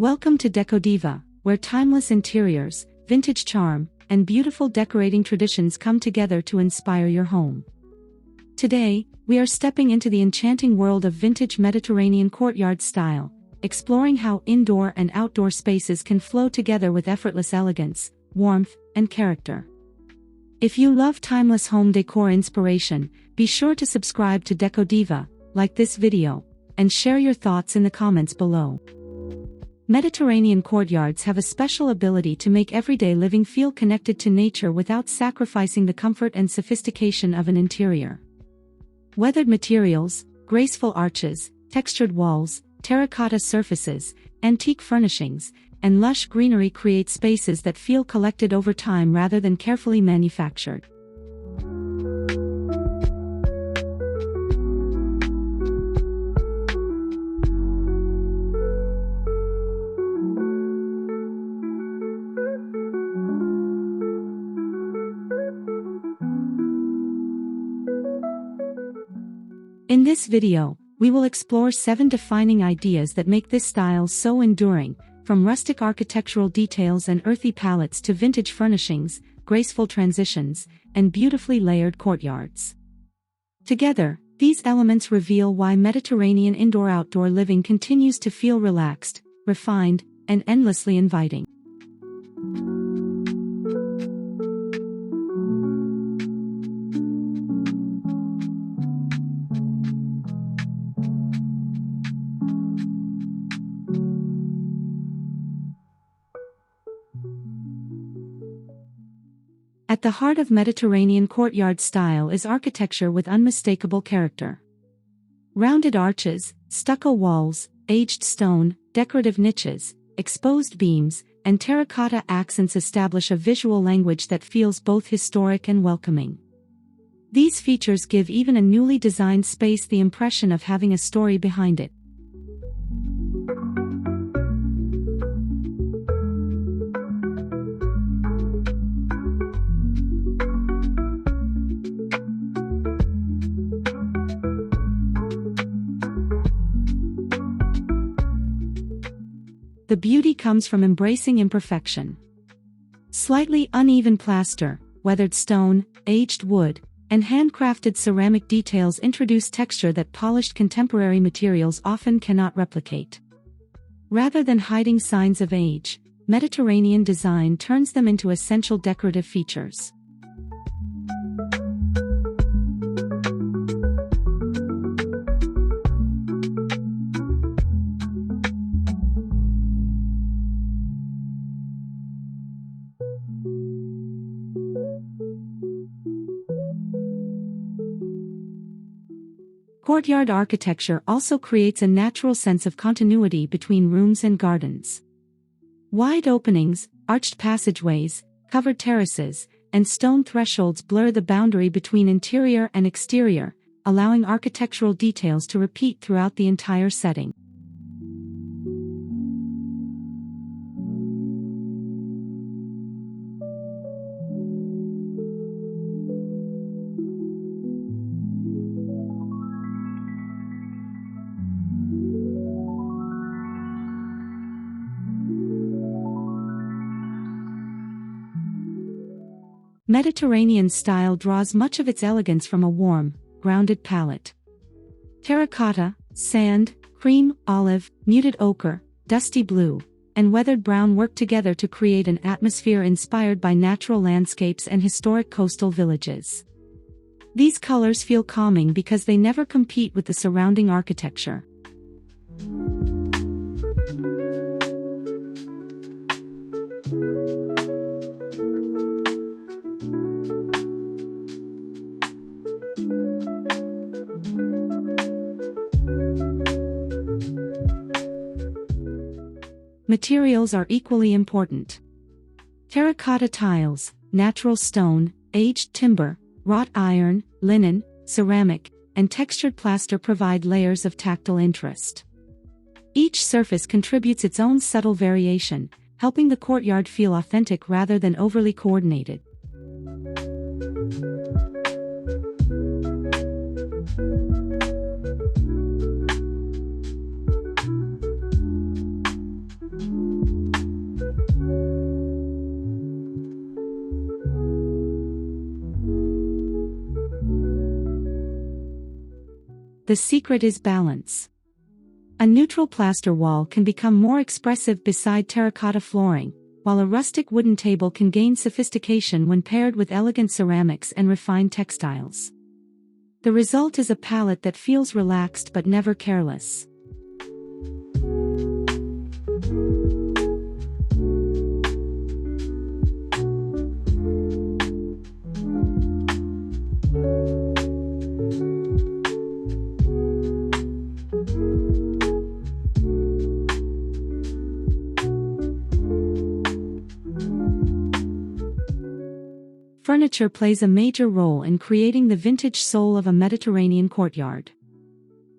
Welcome to Decodiva, where timeless interiors, vintage charm, and beautiful decorating traditions come together to inspire your home. Today, we are stepping into the enchanting world of vintage Mediterranean courtyard style, exploring how indoor and outdoor spaces can flow together with effortless elegance, warmth, and character. If you love timeless home decor inspiration, be sure to subscribe to Decodiva, like this video, and share your thoughts in the comments below. Mediterranean courtyards have a special ability to make everyday living feel connected to nature without sacrificing the comfort and sophistication of an interior. Weathered materials, graceful arches, textured walls, terracotta surfaces, antique furnishings, and lush greenery create spaces that feel collected over time rather than carefully manufactured. In this video, we will explore 7 defining ideas that make this style so enduring, from rustic architectural details and earthy palettes to vintage furnishings, graceful transitions, and beautifully layered courtyards. Together, these elements reveal why Mediterranean indoor-outdoor living continues to feel relaxed, refined, and endlessly inviting. At the heart of Mediterranean courtyard style is architecture with unmistakable character. Rounded arches, stucco walls, aged stone, decorative niches, exposed beams, and terracotta accents establish a visual language that feels both historic and welcoming. These features give even a newly designed space the impression of having a story behind it. The beauty comes from embracing imperfection. Slightly uneven plaster, weathered stone, aged wood, and handcrafted ceramic details introduce texture that polished contemporary materials often cannot replicate. Rather than hiding signs of age, Mediterranean design turns them into essential decorative features. Courtyard architecture also creates a natural sense of continuity between rooms and gardens. Wide openings, arched passageways, covered terraces, and stone thresholds blur the boundary between interior and exterior, allowing architectural details to repeat throughout the entire setting. Mediterranean style draws much of its elegance from a warm, grounded palette. Terracotta, sand, cream, olive, muted ochre, dusty blue, and weathered brown work together to create an atmosphere inspired by natural landscapes and historic coastal villages. These colors feel calming because they never compete with the surrounding architecture. Materials are equally important. Terracotta tiles, natural stone, aged timber, wrought iron, linen, ceramic, and textured plaster provide layers of tactile interest. Each surface contributes its own subtle variation, helping the courtyard feel authentic rather than overly coordinated. The secret is balance. A neutral plaster wall can become more expressive beside terracotta flooring, while a rustic wooden table can gain sophistication when paired with elegant ceramics and refined textiles. The result is a palette that feels relaxed but never careless. Furniture plays a major role in creating the vintage soul of a Mediterranean courtyard.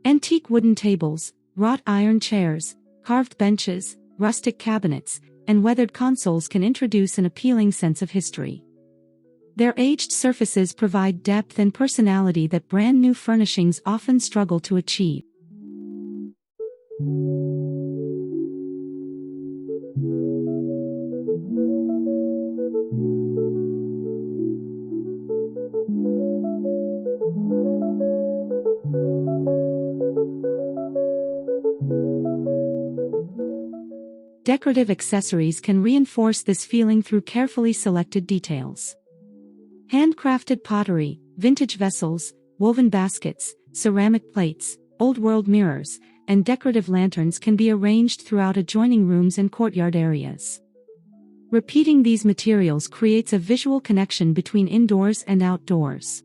Antique wooden tables, wrought iron chairs, carved benches, rustic cabinets, and weathered consoles can introduce an appealing sense of history. Their aged surfaces provide depth and personality that brand-new furnishings often struggle to achieve. Decorative accessories can reinforce this feeling through carefully selected details. Handcrafted pottery, vintage vessels, woven baskets, ceramic plates, old-world mirrors, and decorative lanterns can be arranged throughout adjoining rooms and courtyard areas. Repeating these materials creates a visual connection between indoors and outdoors.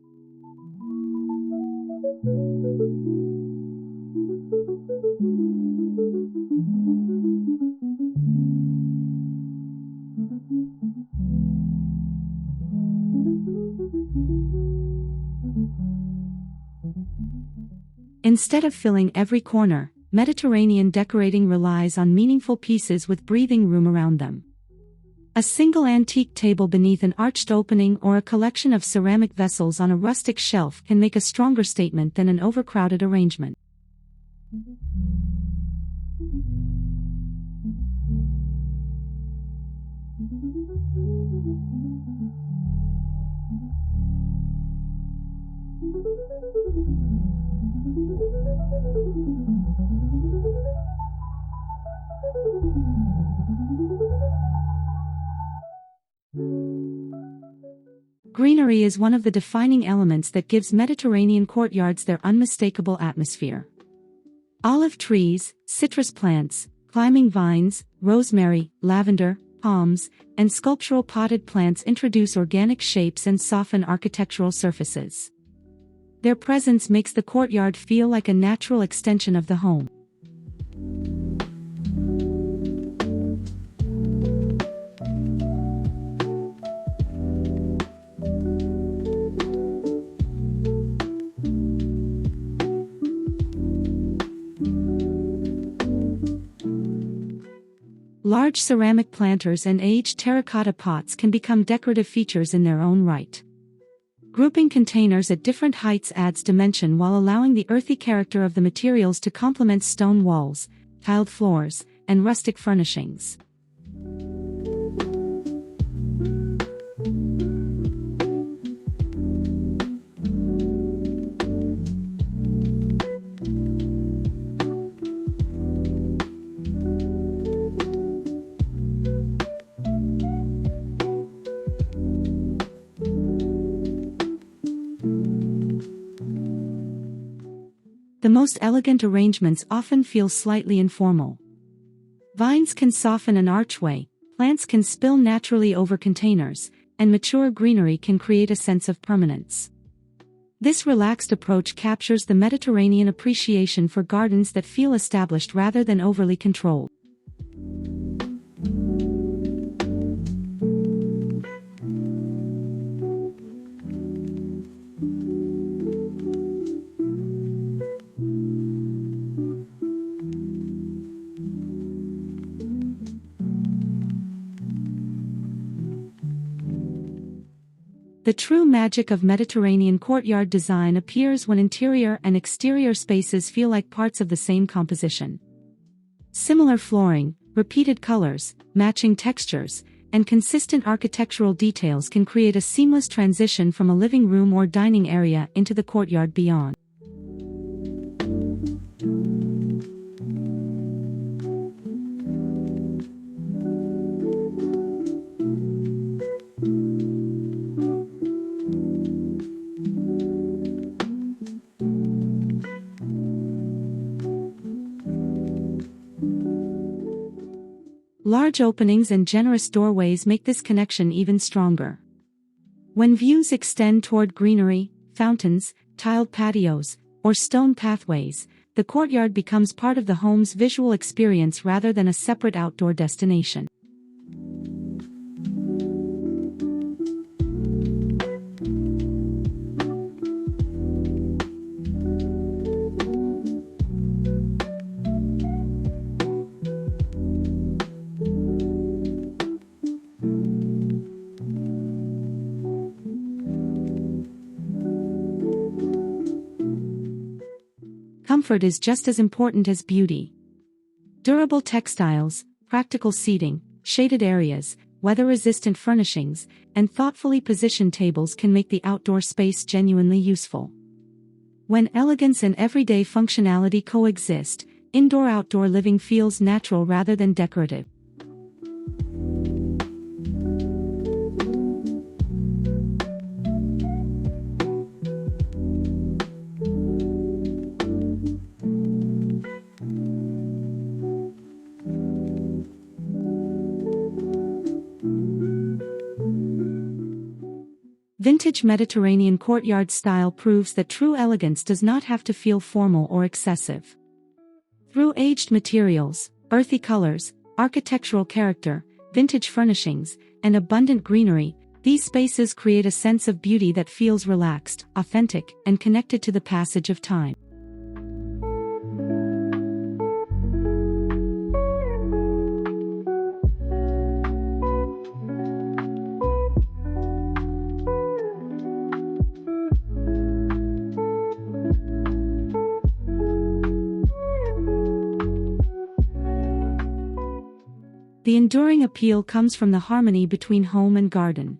Instead of filling every corner, Mediterranean decorating relies on meaningful pieces with breathing room around them. A single antique table beneath an arched opening or a collection of ceramic vessels on a rustic shelf can make a stronger statement than an overcrowded arrangement. Greenery is one of the defining elements that gives Mediterranean courtyards their unmistakable atmosphere. Olive trees, citrus plants, climbing vines, rosemary, lavender, palms, and sculptural potted plants introduce organic shapes and soften architectural surfaces. Their presence makes the courtyard feel like a natural extension of the home. Large ceramic planters and aged terracotta pots can become decorative features in their own right. Grouping containers at different heights adds dimension while allowing the earthy character of the materials to complement stone walls, tiled floors, and rustic furnishings. The most elegant arrangements often feel slightly informal. Vines can soften an archway, plants can spill naturally over containers, and mature greenery can create a sense of permanence. This relaxed approach captures the Mediterranean appreciation for gardens that feel established rather than overly controlled. The true magic of Mediterranean courtyard design appears when interior and exterior spaces feel like parts of the same composition. Similar flooring, repeated colors, matching textures, and consistent architectural details can create a seamless transition from a living room or dining area into the courtyard beyond. large openings and generous doorways make this connection even stronger. When views extend toward greenery, fountains, tiled patios, or stone pathways, the courtyard becomes part of the home's visual experience rather than a separate outdoor destination. Comfort is just as important as beauty. Durable textiles, practical seating, shaded areas, weather-resistant furnishings, and thoughtfully positioned tables can make the outdoor space genuinely useful. When elegance and everyday functionality coexist, indoor-outdoor living feels natural rather than decorative. Vintage Mediterranean courtyard style proves that true elegance does not have to feel formal or excessive. Through aged materials, earthy colors, architectural character, vintage furnishings, and abundant greenery, these spaces create a sense of beauty that feels relaxed, authentic, and connected to the passage of time. The enduring appeal comes from the harmony between home and garden.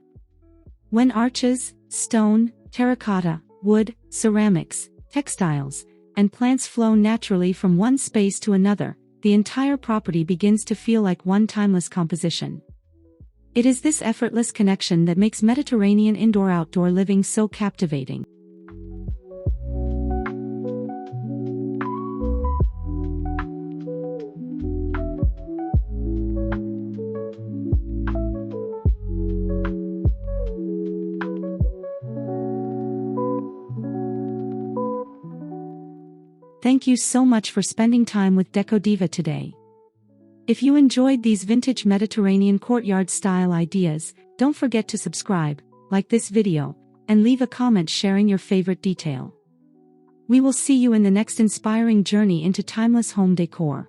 When arches, stone, terracotta, wood, ceramics, textiles, and plants flow naturally from one space to another, the entire property begins to feel like one timeless composition. It is this effortless connection that makes Mediterranean indoor-outdoor living so captivating. Thank you so much for spending time with Decodiva today. If you enjoyed these vintage Mediterranean courtyard style ideas, don't forget to subscribe, like this video, and leave a comment sharing your favorite detail. We will see you in the next inspiring journey into timeless home decor.